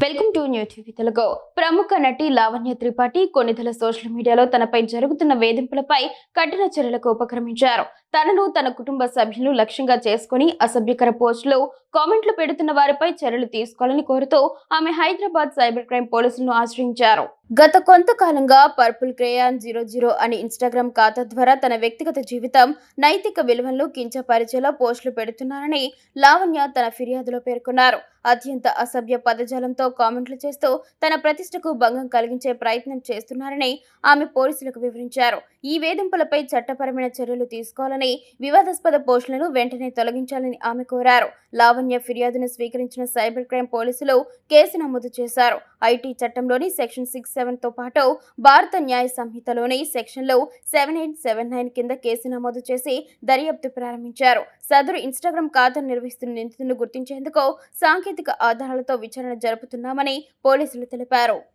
Welcome to new TV Telugu. ప్రముఖ నటి Lavanya Tripathi కొన్నిదల social మీడియాలో తనపై జరుగుతున్న వేధింపులపై కఠిన చర్యలకు ఉపక్రమించారు. తనను తన కుటుంబ సభ్యులను లక్ష్యంగా చేసుకుని అసభ్యకర పోస్టులు, కామెంట్లు పెడుతున్న వారిపై చర్యలు తీసుకోవాలని కోరుతూ ఆమె హైదరాబాద్ సైబర్ క్రైమ్ పోలీసులను ఆశ్రయించారు. గత కొంతకాలంగా పర్పుల్ క్రేయాన్ 00 అనే ఇన్స్టాగ్రామ్ ఖాతా ద్వారా తన వ్యక్తిగత జీవితం, నైతిక విలువలను కించపరిచేలా పోస్టులు పెడుతున్నారని లావణ్య తన ఫిర్యాదులో పేర్కొన్నారు. అత్యంత అసభ్య పదజాలంతో కామెంట్లు చేస్తూ తన ప్రతిష్టకు భంగం కలిగించే ప్రయత్నం చేస్తున్నారని ఆమె పోలీసులకు వివరించారు. ఈ వేధింపులపై చట్టపరమైన చర్యలు తీసుకోవాలని, వివాదాస్పద పోస్టులను వెంటనే తొలగించాలని ఆమె కోరారు. లావణ్య ఫిర్యాదును స్వీకరించిన సైబర్ క్రైమ్ పోలీసులు కేసు నమోదు చేశారు. ఐటీ చట్టంలోని సెక్షన్ 67తో పాటు భారత న్యాయ సంహితలోని సెక్షన్లు 78, 79 కింద కేసు నమోదు చేసి దర్యాప్తు ప్రారంభించారు. సదరు ఇన్స్టాగ్రామ్ ఖాతాను నిర్వహిస్తున్న నిందితులను గుర్తించేందుకు సాంకేతిక ఆధారాలతో విచారణ జరుపుతున్నామని పోలీసులు తెలిపారు.